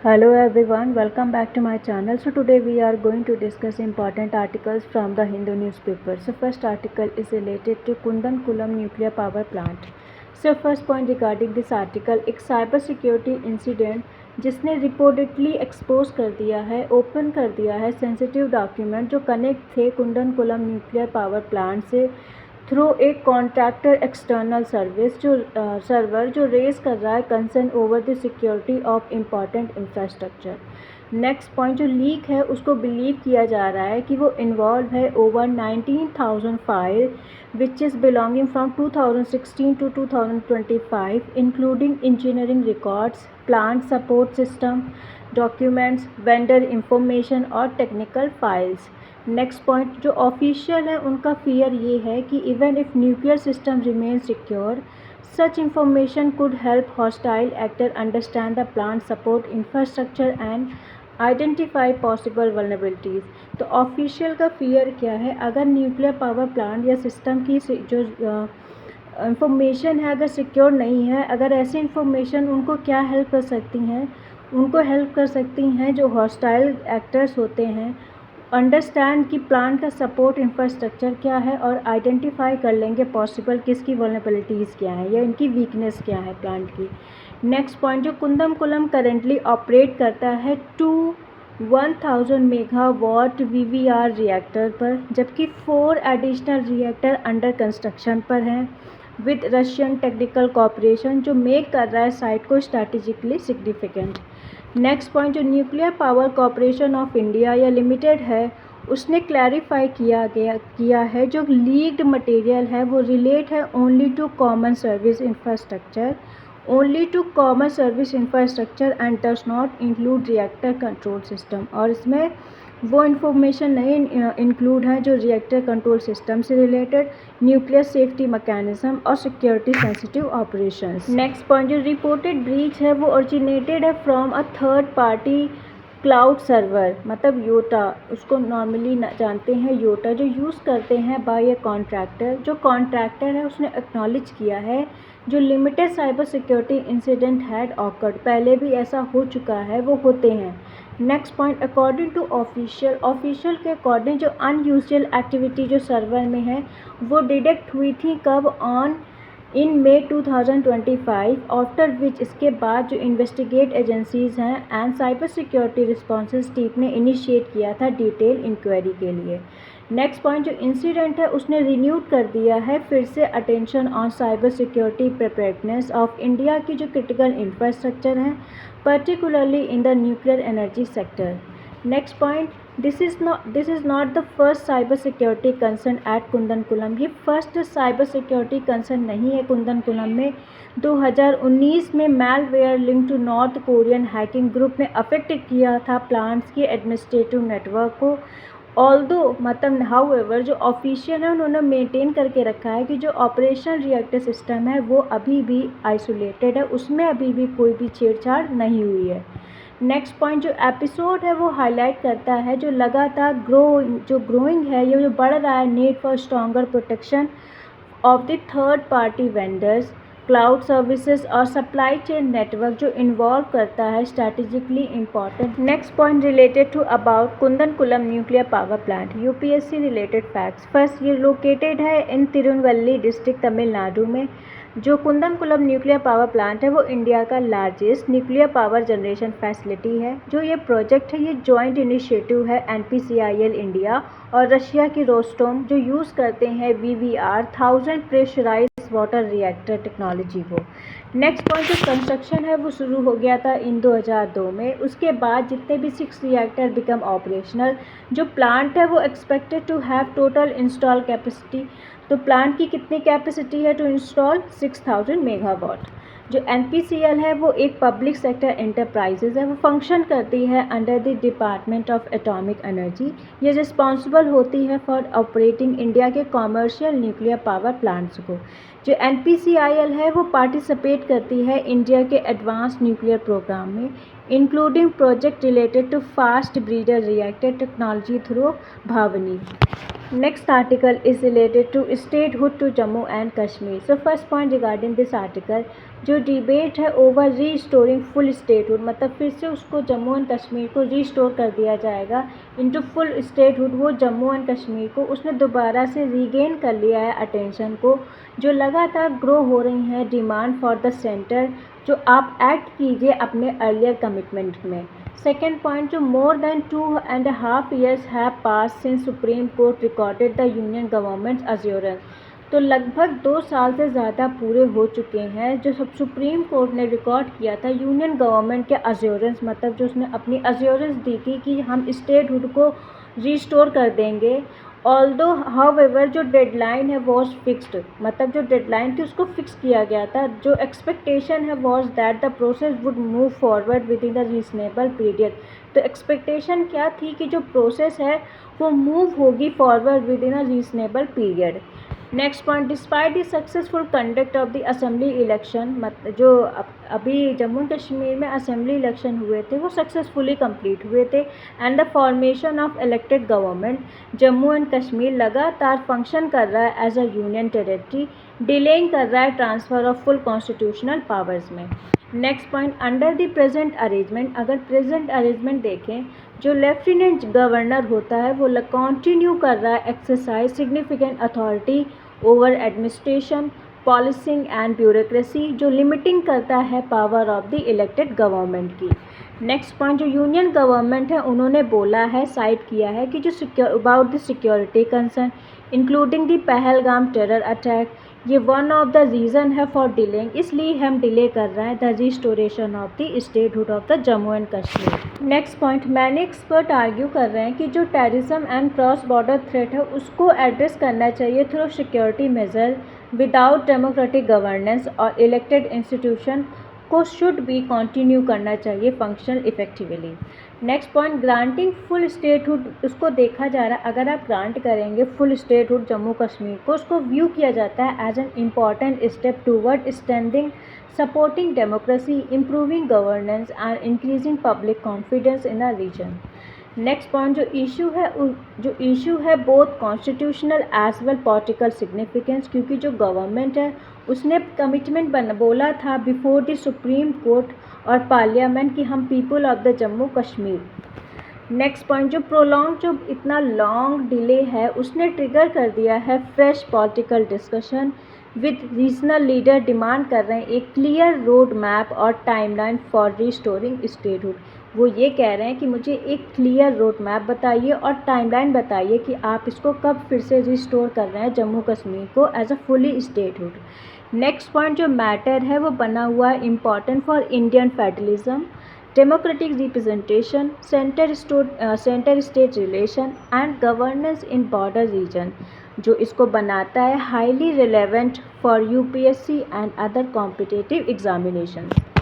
Hello everyone, welcome back to my channel. So today we are going to discuss important articles from the Hindu newspaper. So first article is related to Kundankulam nuclear power plant. So first point regarding this article, एक cyber security incident जिसने reportedly expose कर दिया है, open कर दिया है sensitive document जो connect थे कुंदनकुलम न्यूक्लियर पावर प्लांट से थ्रू एक कॉन्ट्रैक्टर एक्सटर्नल सर्विस सर्वर जो रेज कर रहा है concern over the security of important infrastructure. Next point जो लीक है उसको बिलीव किया जा रहा है कि वो इन्वॉल्व है over 19,000 file which is belonging from 2016 to 2025 including engineering records, plant support system documents, vendor information और टेक्निकल फाइल्स। नेक्स्ट पॉइंट जो ऑफिशियल है उनका फियर ये है कि even if nuclear system remain secure such information could help hostile actor understand the plant support infrastructure and identify possible vulnerabilities. तो official का fear क्या है, अगर न्यूक्लियर पावर प्लांट या सिस्टम की जो इंफॉर्मेशन है अगर सिक्योर नहीं है, अगर ऐसी इंफॉर्मेशन उनको क्या हेल्प कर सकती हैं, उनको हेल्प कर सकती हैं जो हॉस्टाइल एक्टर्स होते हैं अंडरस्टैंड कि प्लांट का सपोर्ट इंफ्रास्ट्रक्चर क्या है और आइडेंटिफाई कर लेंगे पॉसिबल किसकी वल्नरेबिलिटीज़ क्या है या इनकी वीकनेस क्या है प्लांट की। नेक्स्ट पॉइंट जो कुंदनकुलम करेंटली ऑपरेट करता है 1000 मेगावाट VVR रिएक्टर पर, जबकि 4 एडिशनल रिएक्टर अंडर कंस्ट्रक्शन पर हैं विद रशियन टेक्निकल कॉपरेशन जो मेक कर रहा है साइट को स्ट्रैटेजिकली सिग्निफिकेंट। नेक्स्ट पॉइंट जो nuclear power corporation of India या लिमिटेड है उसने क्लैरिफाई किया है जो लीक्ड मटेरियल है वो रिलेट है only to common service infrastructure and does not include reactor control system. और इसमें वो इन्फॉर्मेशन नहीं इंक्लूड है जो रिएक्टर कंट्रोल सिस्टम से रिलेटेड न्यूक्लियर सेफ्टी मैकेनिज्म और security sensitive operations. Next point जो रिपोर्टेड ब्रीच है वो ओरिजिनेटेड है from a third party cloud server, मतलब योटा, उसको नॉर्मली जानते हैं योटा, जो यूज़ करते हैं बाय ए कॉन्ट्रैक्टर। जो कॉन्ट्रैक्टर है उसने एक्नॉलेज किया है जो limited cyber security incident had occurred, पहले भी ऐसा हो चुका है, वो होते हैं। Next point according to official के अकॉर्डिंग जो अनयूजुअल एक्टिविटी जो सर्वर में है वो डिटेक्ट हुई थी कब on in May 2025, after which इसके बाद जो इन्वेस्टिगेट एजेंसीज़ हैं and cyber security responses team ने इनिशिएट किया था डिटेल इंक्वायरी के लिए। नेक्स्ट पॉइंट जो इंसिडेंट है उसने रिन्यूड कर दिया है फिर से attention on cyber security preparedness of India की जो क्रिटिकल इंफ्रास्ट्रक्चर हैं particularly in the nuclear energy sector. Next point this is not the first cyber security concern at Kudankulam. ये फर्स्ट साइबर सिक्योरिटी कंसर्न नहीं है कुंदनकुलम में। 2019 में malware link to North Korean hacking group ने affect किया था plants के एडमिनिस्ट्रेटिव नेटवर्क को। ऑल्दो मतलब हाउएवर जो ऑफिशियल है उन्होंने मेंटेन करके रखा है कि जो ऑपरेशन रिएक्टर सिस्टम है वो अभी भी आइसोलेटेड है, उसमें अभी भी कोई भी छेड़छाड़ नहीं हुई है। नेक्स्ट पॉइंट जो एपिसोड है वो हाईलाइट करता है जो लगातार ग्रोइंग है, ये जो बढ़ रहा है need for stronger protection of the third party vendors, cloud services और सप्लाई चेन नेटवर्क जो इन्वॉल्व करता है strategically important. Next point related to about Kudankulam nuclear power plant, UPSC related facts. First ये लोकेटेड है इन तिरुनेलवेली डिस्ट्रिक्ट तमिलनाडु में। जो कुंदनकुलम nuclear power plant है वो इंडिया का largest nuclear power generation facility है। जो ये प्रोजेक्ट है ये जॉइंट इनिशिएटिव है NPCIL इंडिया और रशिया की रोस्टोम जो यूज़ करते हैं VVR 1000 pressurise water reactor technology को। नेक्स्ट पॉइंट जो कंस्ट्रक्शन है वो शुरू हो गया था इन 2002 में। उसके बाद जितने भी 6 रिएक्टर बिकम ऑपरेशनल। जो प्लांट है वो expected to have total install capacity, तो प्लांट की कितनी कैपेसिटी है टू इंस्टॉल 6000 मेगावाट। जो NPCL है वो एक पब्लिक सेक्टर एंटरप्राइजेज है, वो फंक्शन करती है under the department of atomic energy. ये रिस्पॉन्सिबल होती है फॉर ऑपरेटिंग इंडिया के कॉमर्शियल न्यूक्लियर पावर प्लांट्स को। जो NPCIL है वो पार्टिसिपेट करती है इंडिया के एडवांस न्यूक्लियर प्रोग्राम में including project related to fast breeder reactor technology through Bhavini. Next article is related to statehood to Jammu and Kashmir. So first point regarding this article, जो debate है over restoring full statehood, मतलब फिर से उसको Jammu and Kashmir को restore कर दिया जाएगा इनटू फुल स्टेटहुड। वो जम्मू एंड कश्मीर को उसने दोबारा से रीगेन कर लिया है अटेंशन को, जो लगातार ग्रो हो रही है डिमांड फॉर द सेंटर, जो आप एक्ट कीजिए अपने अर्लियर कमिटमेंट में। सेकेंड पॉइंट, जो more than 2.5 years have pass since supreme court recorded the union government assurance. तो लगभग 2 साल से ज़्यादा पूरे हो चुके हैं जो सब सुप्रीम कोर्ट ने रिकॉर्ड किया था यूनियन गवर्नमेंट के अश्योरेंस, मतलब जो उसने अपनी अश्योरेंस दी थी कि हम स्टेटहुड को रिस्टोर कर देंगे। ऑल्दो हाउएवर जो डेडलाइन है वॉज फिक्स्ड, मतलब जो डेडलाइन थी उसको फिक्स किया गया था। जो एक्सपेक्टेशन है was that the process would move forward with in the reasonable period. तो एक्सपेक्टेशन क्या थी कि जो प्रोसेस है वो मूव होगी forward with in a reasonable period. Next point, despite the successful conduct of the assembly election, जो अभी जम्मू एंड कश्मीर में असेंबली इलेक्शन हुए थे वो सक्सेसफुली कंप्लीट हुए थे, and the formation of elected government, Jammu and Kashmir लगातार फंक्शन कर रहा है as a union territory, delaying कर रहा है transfer of full constitutional powers में। Next point, under the present arrangement, अगर प्रेजेंट अरेंजमेंट देखें, जो लेफ्टिनेंट गवर्नर होता है वो कंटिन्यू कर रहा है exercise significant authority over administration, policing and bureaucracy, जो लिमिटिंग करता है power of the elected government की। नेक्स्ट पॉइंट, जो यूनियन गवर्नमेंट है उन्होंने बोला है, साइड किया है कि जो about the security concern including the Pahalgam terror attack, ये वन ऑफ द रीज़न है फॉर डिलेइंग, इसलिए हम डिले कर रहे हैं the restoration of the statehood of the Jammu and Kashmir. Next point, मैंने एक्सपर्ट आर्ग्यू कर रहे हैं कि जो terrorism and cross border threat है उसको एड्रेस करना चाहिए through security measure without democratic governance, और इलेक्टेड इंस्टीट्यूशन को शुड बी कंटिन्यू करना चाहिए functional effectively. Next point, granting full statehood, उसको देखा जा रहा है अगर आप ग्रांट करेंगे फुल स्टेटहुड जम्मू कश्मीर को, उसको व्यू किया जाता है as an important step toward strengthening supporting democracy, improving governance and increasing public confidence in the region. Next point, जो इशू है both constitutional as well political significance, क्योंकि जो गवर्नमेंट है उसने कमिटमेंट बोला था बिफोर द सुप्रीम कोर्ट और parliament कि हम people of the Jammu Kashmir. Next point, जो प्रोलॉन्ग, जो इतना लॉन्ग डिले है उसने ट्रिगर कर दिया है fresh political discussion with regional leader, demand कर रहे हैं एक क्लियर रोड मैप और टाइमलाइन फॉर रिस्टोरिंग स्टेटहुड। वो ये कह रहे हैं कि मुझे एक क्लियर रोड मैप बताइए और टाइमलाइन बताइए कि आप इसको कब फिर से रिस्टोर कर रहे हैं जम्मू कश्मीर को as a fully statehood. Next point, जो मैटर है वो बना हुआ है important for Indian federalism, democratic representation, centre state relation and governance in border region, जो इसको बनाता है highly relevant for UPSC and other competitive examinations.